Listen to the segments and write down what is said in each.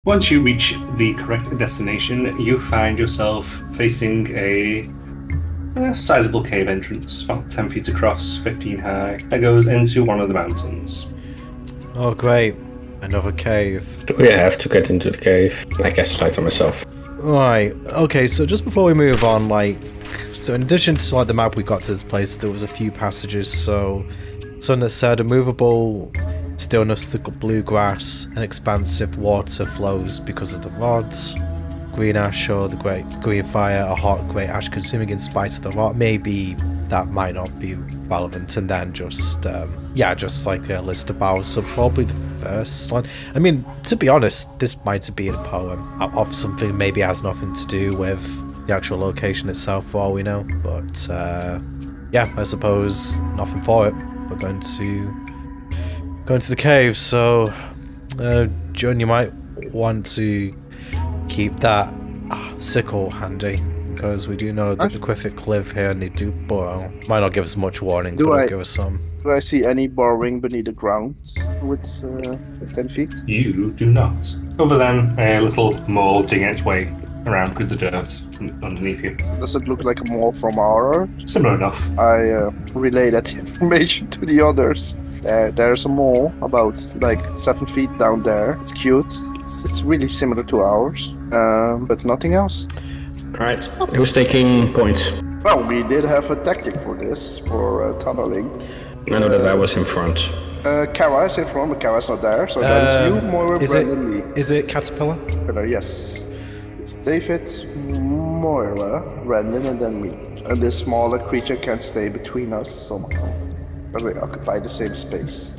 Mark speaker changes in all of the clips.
Speaker 1: Once you reach the correct destination, you find yourself facing a sizable cave entrance, about 10 feet across, 15 high, that goes into one of the mountains.
Speaker 2: Oh great, another cave.
Speaker 3: Do we have to get into the cave? I guess light on myself.
Speaker 2: Right, okay, so just before we move on, so in addition to the map we got to this place, there was a few passages, so something that said a movable stillness, the blue grass, and expansive water flows because of the rods. Green ash or the great green fire, a hot great ash consuming in spite of the rot. Maybe that might not be relevant. And then just like a list of bowels. So probably the first line. I mean, to be honest, this might be a poem of something maybe has nothing to do with the actual location itself, for all we know. But yeah, I suppose nothing for it. We're going to go into the cave. So, John, you might want to keep that sickle handy, because we do know that the Griffith live here and they do burrow. Might not give us much warning, but it'll give us some.
Speaker 4: Do I see any burrowing beneath the ground with 10 feet?
Speaker 1: You do not. Other than a little mole digging its way around through the dirt underneath you.
Speaker 4: Does it look like a mole from our?
Speaker 1: Similar enough.
Speaker 4: I relay that information to the others. There's a mole about 7 feet down there. It's cute. It's really similar to ours, but nothing else.
Speaker 3: Alright, who's taking points?
Speaker 4: Well, we did have a tactic for this, for tunneling.
Speaker 3: I know that I was in front.
Speaker 4: Kara is in front, but Kara's not there, so that is you, Moira, Brandon, me.
Speaker 2: Is it Caterpillar?
Speaker 4: Yes. It's David, Moira, Brandon, and then me. And this smaller creature can't stay between us somehow, but we occupy the same space.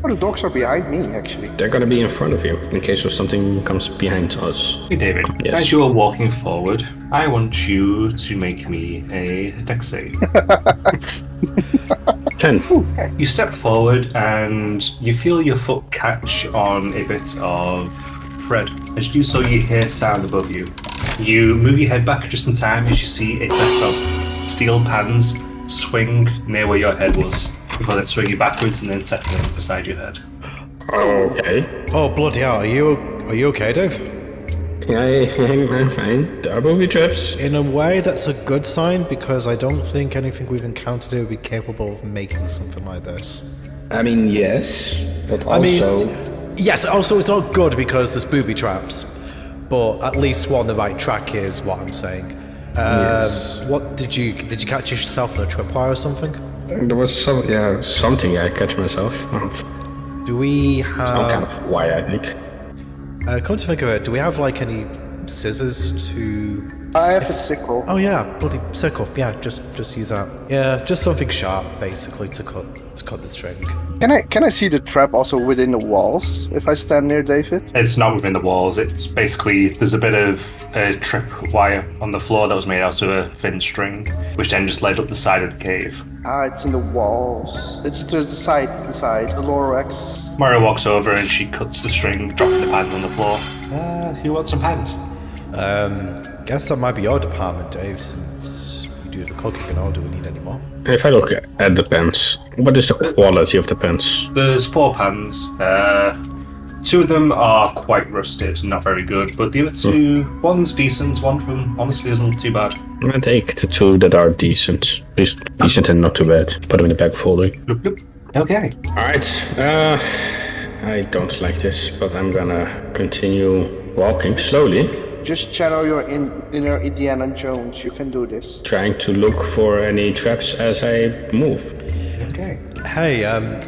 Speaker 4: Oh, the dogs are behind me, actually.
Speaker 3: They're gonna be in front of you, in case of something comes behind us.
Speaker 1: Hey David,
Speaker 3: Yes.
Speaker 1: as you are walking forward, I want you to make me a dex save.
Speaker 3: 10.
Speaker 1: You step forward and you feel your foot catch on a bit of thread. As you do so, you hear sound above you. You move your head back just in time as you see a set of steel pans swing near where your head was, before then swing you backwards and then settling beside your head.
Speaker 3: Okay.
Speaker 2: Oh bloody hell! Are you okay, Dave?
Speaker 3: I'm fine. There are booby traps.
Speaker 2: In a way, that's a good sign, because I don't think anything we've encountered here would be capable of making something like this.
Speaker 3: I mean, yes, but also...
Speaker 2: I mean, yes, also it's not good because there's booby traps, but at least we're on the right track here is what I'm saying.
Speaker 3: Yes.
Speaker 2: What did you catch yourself on a tripwire or something?
Speaker 3: There was something I catch myself.
Speaker 2: Do we have...
Speaker 3: Some kind of wire, I think.
Speaker 2: Come to think of it, do we have any scissors to...
Speaker 4: I have a sickle.
Speaker 2: Oh yeah, bloody sickle. Yeah, just use that. Yeah, just something sharp, basically, to cut the string.
Speaker 4: Can I see the trap also within the walls if I stand near David?
Speaker 1: It's not within the walls, it's basically, there's a bit of trip wire on the floor that was made out of a thin string, which then just led up the side of the cave.
Speaker 4: Ah, it's in the walls. It's to the side, the lower X.
Speaker 1: Mario walks over and she cuts the string, dropping the pans on the floor. Who wants some pans?
Speaker 2: Guess that might be your department, Dave, since you do the cooking and all. Do we need any more?
Speaker 3: If I look at the pens, what is the quality of the pens?
Speaker 1: There's 4 pans. 2 of them are quite rusted, not very good, but the other 2, one's decent, one of them honestly isn't too bad.
Speaker 3: I take the 2 that are decent. At least decent and not too bad. Put them in the bag folding.
Speaker 1: Look. Okay.
Speaker 3: Alright, I don't like this, but I'm gonna continue walking slowly.
Speaker 4: Just channel your inner Indiana Jones. You can do this.
Speaker 3: Trying to look for any traps as I move.
Speaker 1: Okay.
Speaker 2: Hey,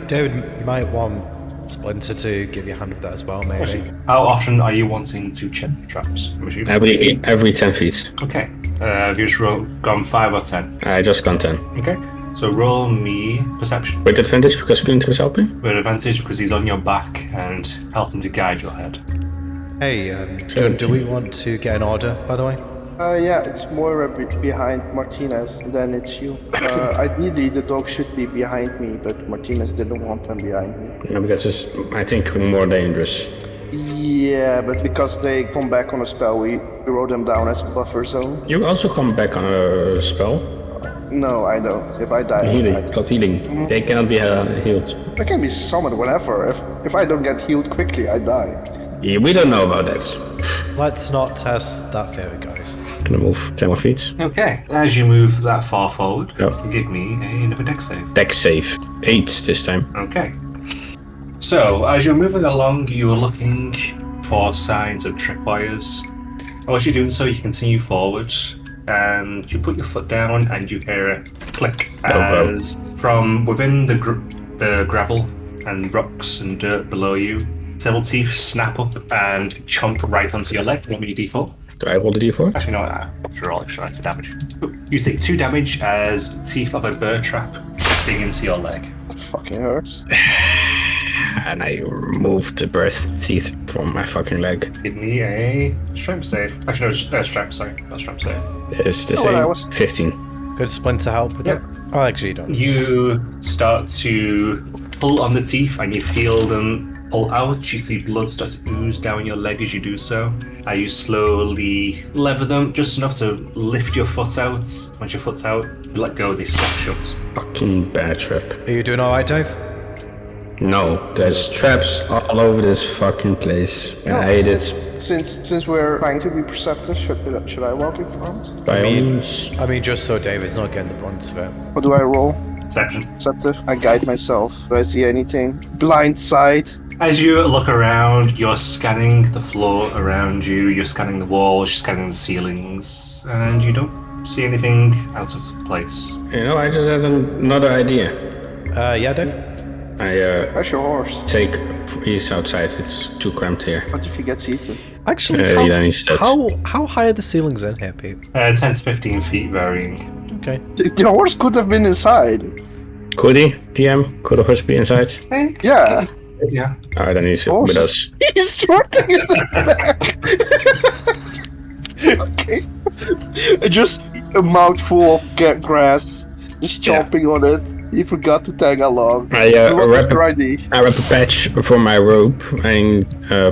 Speaker 2: David, you might want Splinter to give you a hand with that as well, maybe.
Speaker 1: Actually, how often are you wanting to check traps? I'm assuming.
Speaker 3: Every 10 feet.
Speaker 1: Okay. Have you just gone 5 or 10?
Speaker 3: I just gone 10.
Speaker 1: Okay. So roll me perception.
Speaker 3: With advantage because Splinter is helping?
Speaker 1: With advantage because he's on your back and helping to guide your head.
Speaker 2: Hey, John, do we want to get an order, by the way?
Speaker 4: Yeah, it's Moira behind Martinez, and then it's you. Ideally, the dog should be behind me, but Martinez didn't want them behind me.
Speaker 3: No, because it's, I think, more dangerous.
Speaker 4: Yeah, but because they come back on a spell, we wrote them down as buffer zone.
Speaker 3: You also come back on a spell?
Speaker 4: No, I don't. If I die,
Speaker 3: Healing,
Speaker 4: I die.
Speaker 3: got healing. They cannot be healed.
Speaker 4: I can be summoned whenever. If I don't get healed quickly, I die.
Speaker 3: Yeah, we don't know about that.
Speaker 2: Let's not test that theory, guys.
Speaker 3: Gonna move 10 more feet.
Speaker 1: Okay, as you move that far forward,
Speaker 3: Yep.
Speaker 1: give me another dex save.
Speaker 3: Dex save. 8 this time.
Speaker 1: Okay. So, as you're moving along, you are looking for signs of tripwires. As you're doing so, you continue forward, and you put your foot down, and you hear a click as from within the gravel and rocks and dirt below you, several teeth snap up and chomp right onto your leg. Roll me a d4.
Speaker 3: Do I roll the d4?
Speaker 1: Actually, no, after all, extra for damage. You take 2 damage as teeth of a bird trap dig into your leg.
Speaker 4: It fucking hurts.
Speaker 3: And I remove the birth teeth from my fucking leg.
Speaker 1: Give me a strength save. Actually, no, strength, sorry. Not strength save.
Speaker 3: It's the
Speaker 4: Oh,
Speaker 3: same. 15.
Speaker 2: Could Splinter help with
Speaker 1: Yep.
Speaker 2: it? Oh, actually, you don't.
Speaker 1: You start to pull on the teeth and you feel them pull out. You see blood start to ooze down your leg as you do so. You slowly lever them just enough to lift your foot out. Once your foot's out, you let go, they snap shut.
Speaker 3: Fucking bad trap.
Speaker 2: Are you doing alright, Dave?
Speaker 3: No, there's traps all over this fucking place. And I hate it.
Speaker 4: Since we're trying to be perceptive, should I walk in front?
Speaker 3: By all means.
Speaker 2: I mean, just so David's not getting the brunt of it.
Speaker 4: What do I roll?
Speaker 1: Perception.
Speaker 4: Perceptive. I guide myself. Do I see anything? Blind side.
Speaker 1: As you look around, you're scanning the floor around you, you're scanning the walls, you're scanning the ceilings, and you don't see anything out of place.
Speaker 3: You know, I just had another idea.
Speaker 2: Yeah, Dave?
Speaker 4: That's your horse.
Speaker 3: Take he's outside. It's too cramped here.
Speaker 4: What if he gets eaten?
Speaker 2: Actually,
Speaker 3: Yeah, he's dead.
Speaker 2: how high are the ceilings in here, Pete?
Speaker 1: 10 to 15 feet varying.
Speaker 2: Okay.
Speaker 4: The horse could have been inside.
Speaker 3: Could he? DM? Could a horse be inside?
Speaker 4: Yeah.
Speaker 1: Yeah.
Speaker 3: Alright, then he's
Speaker 4: Horse
Speaker 3: with
Speaker 4: is-
Speaker 3: us.
Speaker 4: He's trotting in the back. Okay. Just a mouthful of grass. Just chomping on it. He forgot to tag along.
Speaker 3: I
Speaker 4: What was
Speaker 3: wrap
Speaker 4: your ID?
Speaker 3: I wrap a patch for my rope and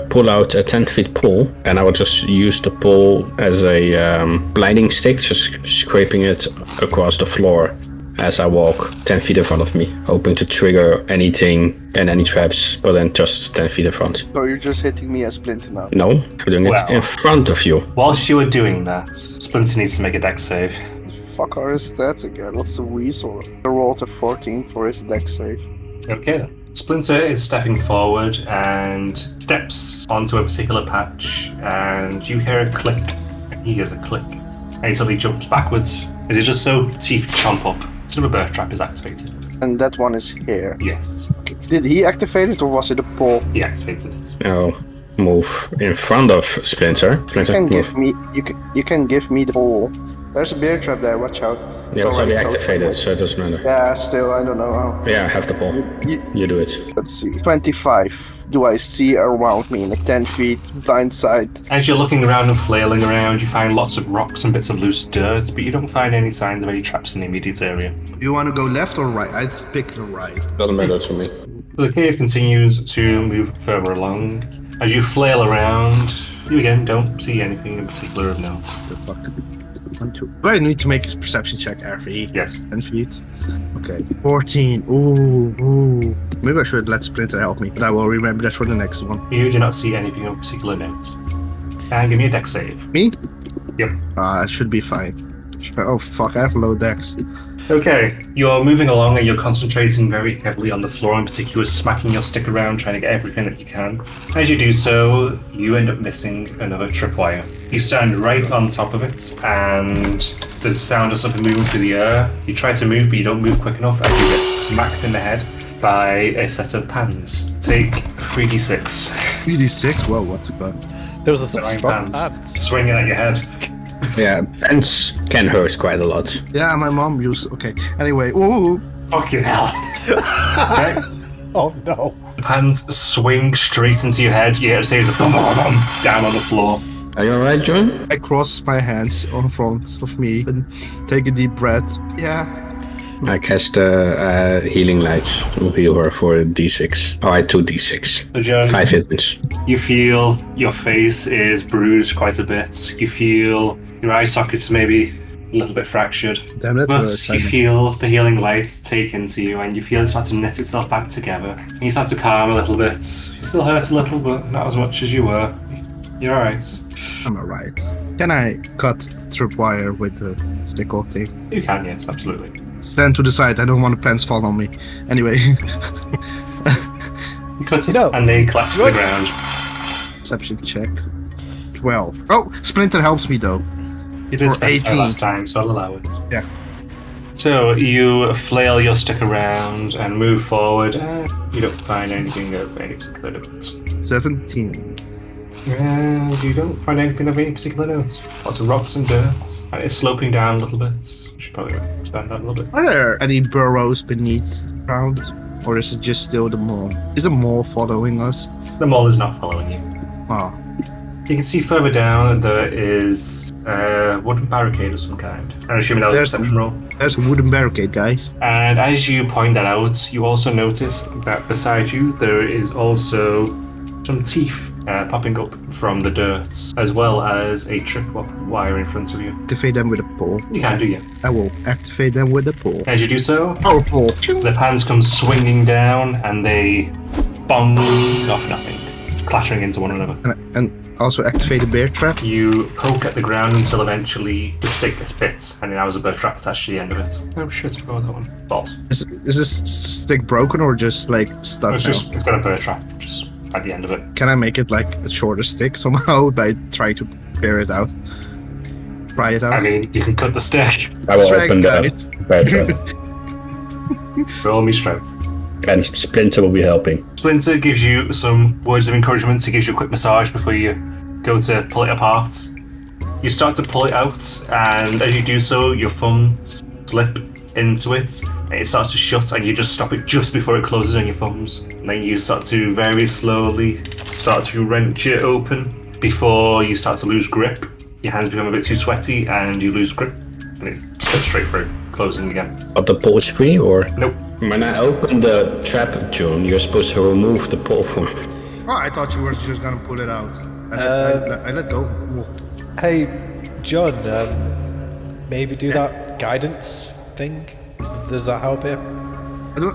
Speaker 3: pull out a 10-foot pole, and I will just use the pole as a blinding stick, just scraping it across the floor as I walk 10 feet in front of me, hoping to trigger anything and any traps, but then just 10 feet in front.
Speaker 4: So you're just hitting me as Splinter now.
Speaker 3: No, I'm doing
Speaker 1: Well.
Speaker 3: it in front of you.
Speaker 1: Whilst you were doing that, Splinter needs to make a dex save.
Speaker 4: Fuck are his stats again? What's the weasel? I rolled a 14 for his dex save.
Speaker 1: Okay then. Splinter is stepping forward and steps onto a particular patch, and you hear a click. He hears a click. And he suddenly jumps backwards. Is it just so teeth chomp up? So the birth trap is activated.
Speaker 4: And that one is here.
Speaker 1: Yes,
Speaker 4: Okay. Did he activate it or was it a pole?
Speaker 1: he activated it.
Speaker 3: Now move in front of Splinter.
Speaker 4: You
Speaker 3: Splinter,
Speaker 4: can
Speaker 3: move.
Speaker 4: give me you can give me the pole. There's a bear trap there, watch out.
Speaker 3: Yeah, it's already
Speaker 4: close.
Speaker 3: activated, so it doesn't matter.
Speaker 4: Yeah, still I don't know how.
Speaker 3: Yeah, I have the pole. You do it.
Speaker 4: Let's see. 25. Do I see around me in a 10 feet blind side?
Speaker 1: As you're looking around and flailing around, you find lots of rocks and bits of loose dirt, but you don't find any signs of any traps in the immediate area.
Speaker 5: You want to go left or right? I'd pick the right.
Speaker 3: Doesn't matter to me.
Speaker 1: The cave continues to move further along. As you flail around, you again don't see anything in particular of note.
Speaker 5: The fuck? 1, 2. Do I need to make a perception check every
Speaker 1: Yes.
Speaker 5: 10 feet? Okay. 14. Ooh. Maybe I should let Splinter help me, but I will remember that for the next one.
Speaker 1: You do not see anything of particular note. And give me a dex save.
Speaker 5: Me?
Speaker 1: Yep.
Speaker 5: It should be fine. Oh fuck, I have low dex.
Speaker 1: Okay, you're moving along and you're concentrating very heavily on the floor, in particular smacking your stick around, trying to get everything that you can. As you do so, you end up missing another tripwire. You stand right on top of it, and there's a sound of something moving through the air. You try to move, but you don't move quick enough, and you get smacked in the head by a set of pans. Take 3d6.
Speaker 5: 3d6? Whoa, what the fuck?
Speaker 2: There was a
Speaker 1: Nine
Speaker 2: strong
Speaker 1: pans
Speaker 2: pants.
Speaker 1: swinging at your head.
Speaker 3: Yeah, pants can hurt quite a lot.
Speaker 5: Yeah, my mom used. Okay. Anyway, ooh.
Speaker 1: Fucking hell. Okay.
Speaker 2: Oh no.
Speaker 1: The pans swing straight into your head. You hear a series of bum, bum, bum, down on the floor.
Speaker 3: Are you alright, John?
Speaker 5: I cross my hands in front of me and take a deep breath. Yeah.
Speaker 3: I cast healing lights to heal her for a d6. Alright, 2d6.
Speaker 1: So, Joan,
Speaker 3: 5 hit points.
Speaker 1: you feel your face is bruised quite a bit. You feel your eye sockets maybe a little bit fractured.
Speaker 5: Damn it.
Speaker 1: But you feel the healing light take into you, and you feel it start to knit itself back together. And you start to calm a little bit. You still hurt a little, but not as much as you were. You're alright.
Speaker 5: I'm alright. Can I cut tripwire with the stick or thing?
Speaker 1: You can, yes, absolutely.
Speaker 5: Stand to the side. I don't want the plants fall on me. Anyway.
Speaker 1: You cut it, and they collapse to the ground.
Speaker 5: Perception check. 12. Oh, Splinter helps me though.
Speaker 1: You did
Speaker 5: For
Speaker 1: specify
Speaker 5: 18.
Speaker 1: last time, so I'll allow it.
Speaker 5: Yeah.
Speaker 1: So you flail your stick around and move forward, and you don't find anything of any particular note.
Speaker 5: 17.
Speaker 1: And you don't find anything of any particular note. Lots of rocks and dirt, and it's sloping down a little bit. You should probably expand that a little bit.
Speaker 5: Are there any burrows beneath the ground? Or is it just still the mole? Is the mole following us?
Speaker 1: The mole is not following you.
Speaker 5: Oh.
Speaker 1: You can see further down there is a wooden barricade of some kind. I'm assuming that was a perception roll.
Speaker 5: There's a wooden barricade, guys.
Speaker 1: And as you point that out, you also notice that beside you there is also some teeth popping up from the dirt, as well as a tripwire in front of you.
Speaker 5: Activate them with a pole.
Speaker 1: You can do, yeah.
Speaker 5: I will activate them with a pole.
Speaker 1: As you do so,
Speaker 5: Power pole.
Speaker 1: the pans come swinging down and they bong off nothing, clattering into one another.
Speaker 5: And also activate the bear trap.
Speaker 1: You poke at the ground until eventually the stick gets bit, and now there's a bear trap attached to the end of it. Oh shit, I forgot that one. Balls.
Speaker 5: Is this stick broken or just like stuck
Speaker 1: It's
Speaker 5: now?
Speaker 1: got a bear trap just at the end of it.
Speaker 5: Can I make it like a shorter stick somehow by trying to bear it out? Pry it out?
Speaker 1: I mean, you can cut the stick.
Speaker 3: I will
Speaker 5: Strength,
Speaker 3: open
Speaker 5: guys.
Speaker 3: the bear trap,
Speaker 1: Roll me strength.
Speaker 3: and Splinter will be helping.
Speaker 1: Splinter gives you some words of encouragement. He gives you a quick massage before you go to pull it apart. You start to pull it out, and as you do so, your thumb slip into it, and it starts to shut, and you just stop it just before it closes on your thumbs. And then you start to very slowly start to wrench it open before you start to lose grip. Your hands become a bit too sweaty, and you lose grip, and it slips straight through, closing again.
Speaker 3: But the pole is free, or?
Speaker 1: Nope.
Speaker 3: When I open the trap, June, you're supposed to remove the pole from.
Speaker 5: Oh, I thought you were just gonna pull it out. I let go. Whoa.
Speaker 2: Hey, John, maybe do that guidance thing? Does that help you?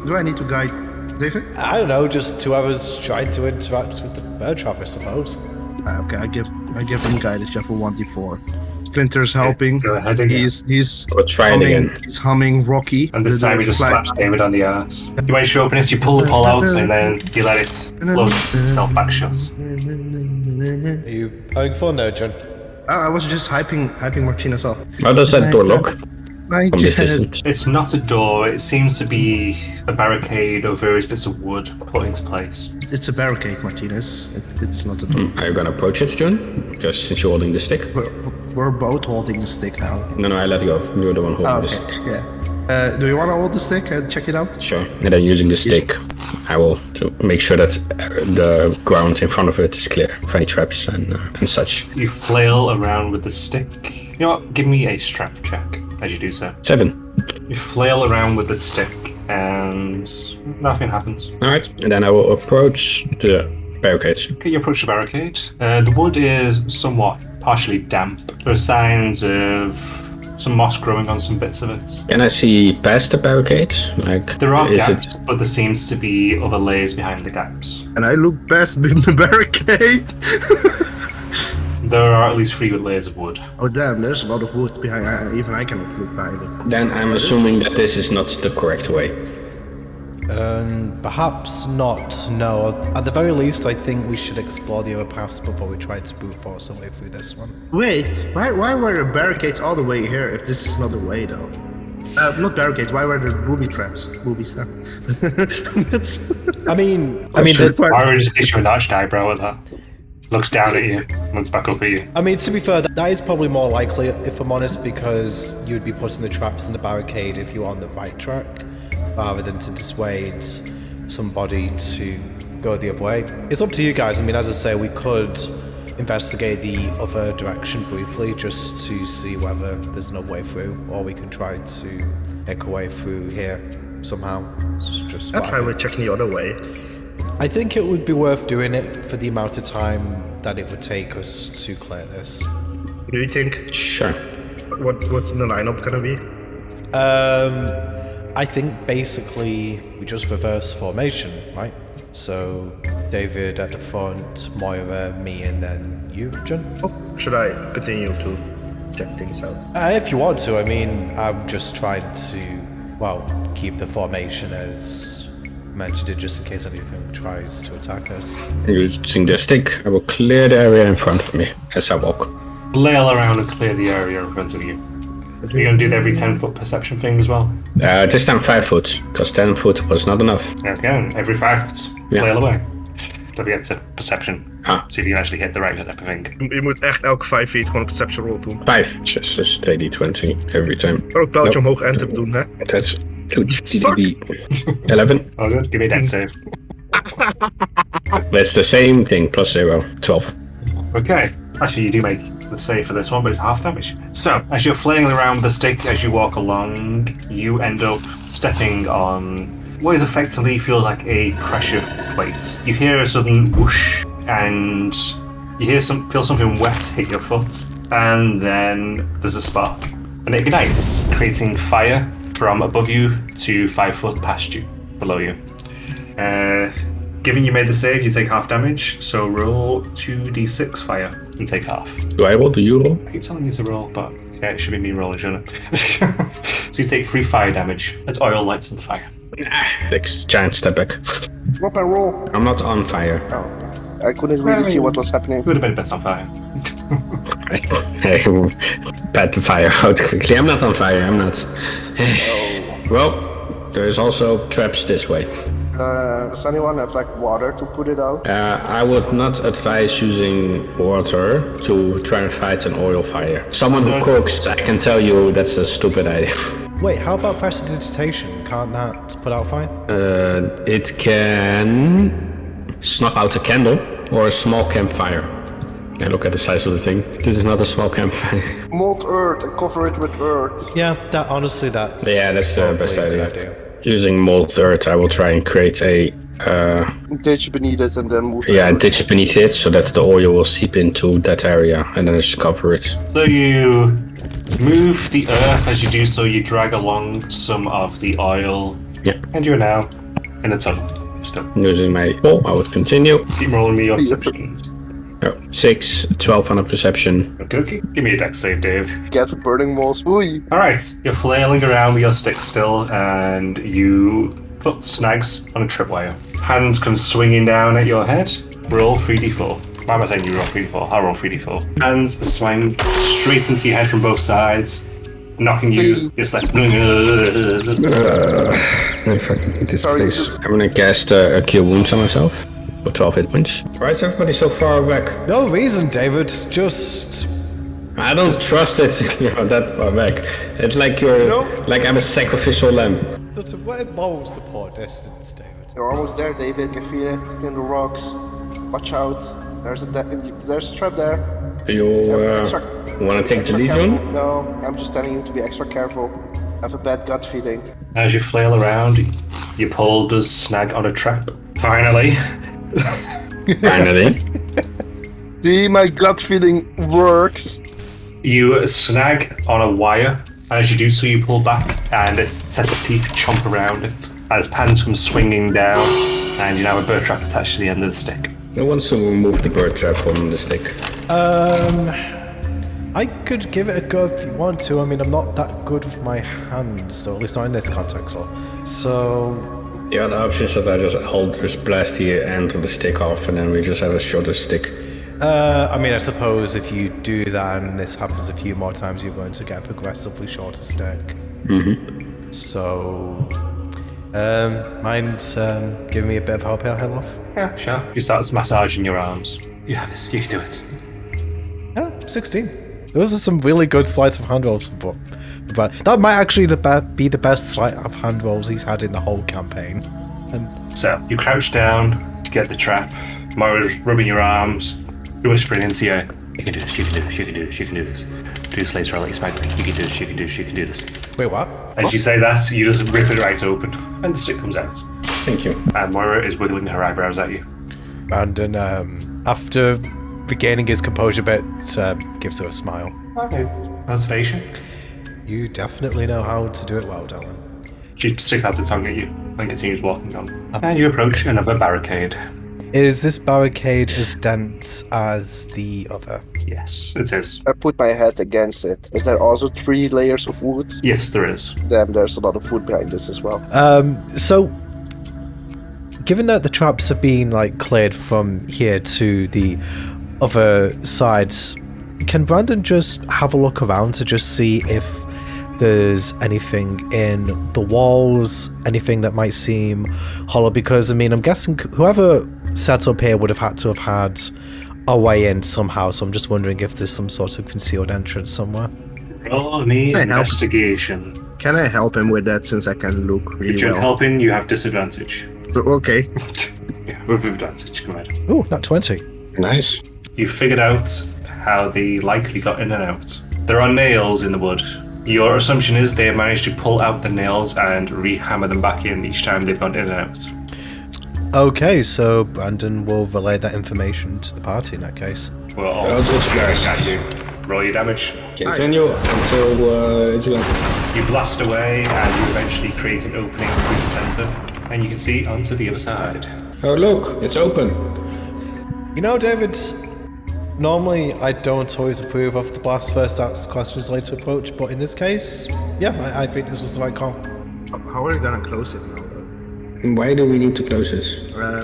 Speaker 5: Do I need to guide David?
Speaker 2: I don't know, just whoever's trying to interact with the bear trap, I suppose.
Speaker 5: Okay, I give him guidance just for 1d4. Splinter's helping.
Speaker 1: Go ahead again.
Speaker 5: He's
Speaker 3: We'll try it
Speaker 5: humming,
Speaker 3: again.
Speaker 5: He's humming Rocky.
Speaker 1: And this time he just slaps David on the ass. You manage to open it, you pull the pole out, and then you let it close itself back shut.
Speaker 2: Are you having fun now, John?
Speaker 5: I was just hyping Martinez up.
Speaker 3: How does that door look
Speaker 5: My
Speaker 3: from this
Speaker 5: God.
Speaker 3: distance?
Speaker 1: It's not a door, it seems to be a barricade of various bits of wood put into place.
Speaker 5: It's a barricade, Martinez. It's not a door.
Speaker 3: Are you gonna approach it, June? Because since you're holding the stick.
Speaker 5: We're both holding the stick now.
Speaker 3: No, I let go. You're the one holding
Speaker 5: Oh,
Speaker 3: this.
Speaker 5: okay, yeah. Do you want to hold the stick and check it out?
Speaker 3: Sure. And then using the stick, I will to make sure that the ground in front of it is clear of any traps and such.
Speaker 1: You flail around with the stick. You know what? Give me a strength check as you do so.
Speaker 3: 7.
Speaker 1: You flail around with the stick and nothing happens.
Speaker 3: Alright. And then I will approach the barricades.
Speaker 1: Okay, you approach the barricade. The wood is somewhat partially damp. There are signs of some moss growing on some bits of it.
Speaker 3: Can I see past the barricades? Like,
Speaker 1: There are
Speaker 3: is
Speaker 1: gaps, but there seems to be other layers behind the gaps.
Speaker 5: And I look past the barricade.
Speaker 1: There are at least 3 layers of wood.
Speaker 5: Oh damn, there's a lot of wood behind. Even I cannot look behind it.
Speaker 3: Then I'm assuming that this is not the correct way.
Speaker 2: Perhaps not, no. At the very least, I think we should explore the other paths before we try to brute force our way through this one.
Speaker 5: Wait, why were the barricades all the way here if this is not the way though? Not barricades, why were there booby traps? Boobies, huh? That's-
Speaker 2: I mean,
Speaker 1: Why would you just issue an arched eyebrow at that? Looks down at you, looks back up at you.
Speaker 2: to be fair, that is probably more likely, if I'm honest, because you'd be putting the traps in the barricade if you're on the right track, rather than to dissuade somebody to go the other way. It's up to you guys. I mean, as I say, we could investigate the other direction briefly just to see whether there's no way through, or we can try to make a way through here somehow. It's just
Speaker 5: I'll
Speaker 2: what I
Speaker 5: try
Speaker 2: think.
Speaker 5: with checking the other way.
Speaker 2: I think it would be worth doing it for the amount of time that it would take us to clear this.
Speaker 5: What do you think?
Speaker 3: Sure.
Speaker 5: What's the lineup gonna be?
Speaker 2: I think basically we just reverse formation, right? So David at the front, Moira, me, and then you, John.
Speaker 5: Should I continue to check things out?
Speaker 2: If you want to, I mean, I'm just trying to, well, keep the formation as mentioned it, just in case anything tries to attack us.
Speaker 3: Using the stick, I will clear the area in front of me as I walk.
Speaker 1: Flail around and clear the area in front of you. You're going to do the every 10-foot perception thing as well?
Speaker 3: This time 5 foot, because 10 foot was not enough.
Speaker 1: Okay, every 5 foot.
Speaker 3: Ja.
Speaker 1: Flail away. Don't forget to perception.
Speaker 3: Ah.
Speaker 1: See if you can actually hit the right type of thing.
Speaker 5: Je moet echt elke 5 feet gewoon een perception roll doen.
Speaker 3: 5, just 2d20 every time.
Speaker 5: Ook pijltje omhoog enter doen, hè?
Speaker 3: That's 2d 11.
Speaker 1: Oh good, give me a dex save.
Speaker 3: That's the same thing, plus 0, 12.
Speaker 1: Okay, actually you do make the save for this one, but it's half damage. So, as you're flailing around with the stick as you walk along, you end up stepping on what is effectively feels like a pressure plate. You hear a sudden whoosh, and you hear feel something wet hit your foot, and then there's a spark, and it ignites, creating fire from above you to 5 foot past you, below you. Given you made the save, you take half damage, so roll 2d6 fire and take half.
Speaker 3: Do I roll? Do you roll?
Speaker 1: I keep telling you to roll, but yeah, it should be me rolling, shouldn't it? So you take 3 fire damage. That's oil, lights, and fire.
Speaker 3: Takes giant step back.
Speaker 4: Drop and roll.
Speaker 3: I'm not on fire.
Speaker 4: Oh, I couldn't really see what was happening.
Speaker 1: Would have been best on fire.
Speaker 3: I pat the fire out quickly. I'm not on fire, I'm not. Well, there's also traps this way.
Speaker 4: Does anyone have like water to put it out?
Speaker 3: I would not advise using water to try and fight an oil fire. Someone who cooks, I can tell you that's a stupid idea.
Speaker 2: Wait, how about prestidigitation? Can't that put out fire?
Speaker 3: It can snuff out a candle or a small campfire. And look at the size of the thing. This is not a small campfire.
Speaker 4: Mold earth and cover it with earth.
Speaker 2: Yeah, that's
Speaker 3: That's the best
Speaker 2: probably a
Speaker 3: idea.
Speaker 2: good idea.
Speaker 3: Using mold earth, I will try and create a
Speaker 4: Ditch beneath it and then move.
Speaker 3: a ditch beneath it so that the oil will seep into that area and then just cover it.
Speaker 1: So you move the earth. As you do so, you drag along some of the oil.
Speaker 3: Yeah.
Speaker 1: And you're now in a tunnel. Still.
Speaker 3: Using my pole, I would continue.
Speaker 1: Keep rolling me your perceptions.
Speaker 3: 6, 12 on a perception.
Speaker 1: Okay. Give me a dex save, Dave.
Speaker 4: Get the burning walls. Ooh.
Speaker 1: Alright, you're flailing around with your stick still, and you put snags on a tripwire. Hands come swinging down at your head. Roll 3d4. Why am I saying you roll 3d4? I'll roll 3d4. Hands swing straight into your head from both sides, knocking you. You're just like...
Speaker 3: I fucking hate this
Speaker 4: Sorry,
Speaker 3: place. I'm gonna cast a Cure Wounds on myself. For 12 hit points. Why is everybody so far back?
Speaker 2: No reason, David. Just
Speaker 3: I don't trust it. You're that far back. It's like like I'm a sacrificial lamb.
Speaker 2: what moral support distance, David?
Speaker 4: You're almost there, David. You can feel it in the rocks. Watch out. There's a trap there.
Speaker 3: Do you want to take the lead, John?
Speaker 4: No, I'm just telling you to be extra careful. I have a bad gut feeling.
Speaker 1: As you flail around, your pole does snag on a trap. Finally.
Speaker 3: Finally.
Speaker 4: See, my gut feeling works.
Speaker 1: You snag on a wire. As you do so, you pull back, and its set of teeth chomp around it as pans come swinging down, and you now have a bird trap attached to the end of the stick.
Speaker 3: Who wants to remove the bird trap from the stick?
Speaker 2: I could give it a go if you want to. I mean, I'm not that good with my hands, so at least not in this context. So
Speaker 3: The other option is that I'll just blast the end of the stick off and then we just have a shorter stick.
Speaker 2: I mean, I suppose if you do that and this happens a few more times, you're going to get a progressively shorter stick.
Speaker 3: Mm-hmm.
Speaker 2: So, mind giving me a bit of help here, Helof?
Speaker 1: Yeah, sure. You start massaging your arms. You have this. You can do it.
Speaker 2: Yeah, 16. Those are some really good sleights of hand rolls, but that might actually be the best sleight of hand rolls he's had in the whole campaign. And
Speaker 1: So you crouch down to get the trap. Moira's rubbing your arms. You're whispering into you. You can do this. You can do this. You can do this. You can do this. Do this later. I'll let you smack me. You can do this. You can do this. You can do this.
Speaker 2: wait, what?
Speaker 1: As you say that, you just rip it right open, and the stick comes out.
Speaker 3: Thank you.
Speaker 1: And Moira is wiggling her eyebrows at you.
Speaker 2: And then after regaining his composure a bit, gives her a smile.
Speaker 1: Okay. Observation.
Speaker 2: You definitely know how to do it well, Dylan.
Speaker 1: She sticks out the tongue at you and continues walking down. And you approach another barricade.
Speaker 2: Is this barricade as dense as the other?
Speaker 1: Yes, it is.
Speaker 4: I put my head against it. Is there also 3 layers of wood?
Speaker 1: Yes, there is.
Speaker 4: Damn, there's a lot of wood behind this as well.
Speaker 2: So, given that the traps have been like cleared from here to the other sides, can Brandon just have a look around to just see if there's anything in the walls, anything that might seem hollow? Because I mean, I'm guessing whoever set up here would have had to have had a way in somehow, so I'm just wondering if there's some sort of concealed entrance somewhere.
Speaker 1: Roll me investigation.
Speaker 5: Can I help him with that since I can look really
Speaker 1: If you're
Speaker 5: well?
Speaker 1: helping, you have disadvantage.
Speaker 5: Okay.
Speaker 1: Yeah, with advantage, come ahead.
Speaker 2: Ooh, not 20.
Speaker 3: Nice.
Speaker 1: You figured out how they likely got in and out. There are nails in the wood. Your assumption is they have managed to pull out the nails and re-hammer them back in each time they've gone in and out.
Speaker 2: Okay, so Brandon will relay that information to the party in that case.
Speaker 1: Well, all
Speaker 3: That's what's best.
Speaker 1: can do. Roll your damage.
Speaker 3: Continue until it's gone.
Speaker 1: You blast away and you eventually create an opening through the center, and you can see onto the other side.
Speaker 3: Oh look, it's open.
Speaker 2: You know, David, normally I don't always approve of the blast first, ask questions later approach, but in this case, yeah, I think this was the right call.
Speaker 5: How are we gonna close it now?
Speaker 3: And why do we need to close this?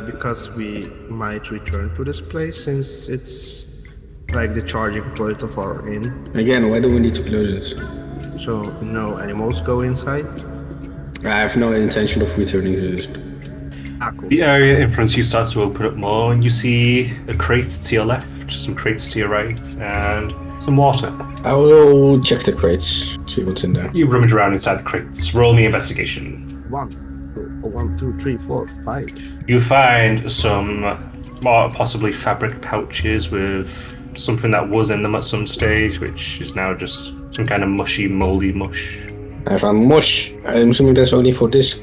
Speaker 5: Because we might return to this place since it's like the charging point of our inn.
Speaker 3: Again, why do we need to close it?
Speaker 5: So no animals go inside.
Speaker 3: I have no intention of returning to this.
Speaker 5: Ah, cool.
Speaker 1: The area in front of you starts to open up more, and you see a crate to your left, some crates to your right, and some water.
Speaker 3: I will check the crates, see what's in there.
Speaker 1: You rummage around inside the crates. Roll me investigation.
Speaker 5: 1, 2, 3, 4, 5.
Speaker 1: You find some more possibly fabric pouches with something that was in them at some stage, which is now just some kind of mushy, moldy mush.
Speaker 3: I found mush. I'm assuming that's only for these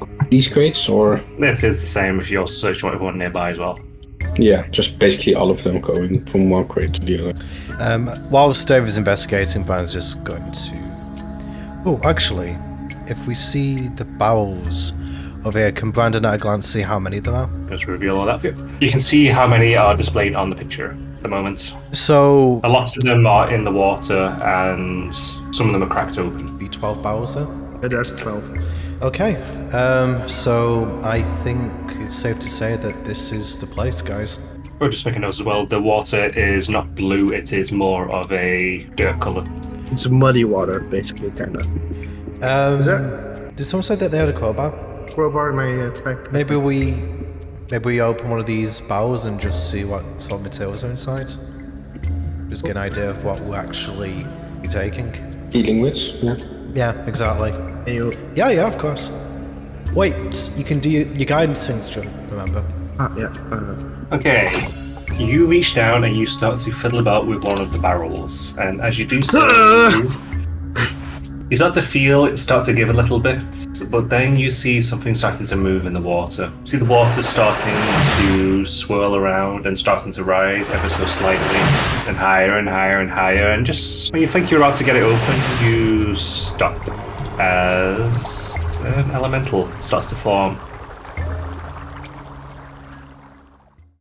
Speaker 3: crates, or?
Speaker 1: It is the same if you also search one nearby as well.
Speaker 3: Yeah, just basically all of them going from one crate to the other.
Speaker 2: Whilst Dave is investigating, Brandon's just going to... Oh, actually, if we see the barrels over here, can Brandon at a glance see how many there are?
Speaker 1: Let's reveal all that for you. You can see how many are displayed on the picture at the moment.
Speaker 2: So,
Speaker 1: A lot of them are in the water, and some of them are cracked open.
Speaker 2: be 12 barrels there?
Speaker 5: There's 12.
Speaker 2: Okay, so I think it's safe to say that this is the place, guys.
Speaker 1: Or just make a note as well, the water is not blue, it is more of a dirt colour.
Speaker 5: It's muddy water, basically, kind of. Is there
Speaker 2: Did someone say that they had a crowbar?
Speaker 5: crowbar in my pack?
Speaker 2: Maybe we open one of these barrels and just see what sort of materials are inside. Just get an idea of what we'll actually be taking.
Speaker 3: Healing wits, yeah.
Speaker 2: Yeah, exactly.
Speaker 5: And you...
Speaker 2: Yeah, of course. Wait, you can do your guidance things, John, remember?
Speaker 5: yeah.
Speaker 1: Okay, you reach down and you start to fiddle about with one of the barrels, and as you do so, you start to feel it start to give a little bit, but then you see something starting to move in the water. You see the water starting to swirl around and starting to rise ever so slightly, and higher and higher and higher, and just when you think you're about to get it open, you stop as an elemental starts to form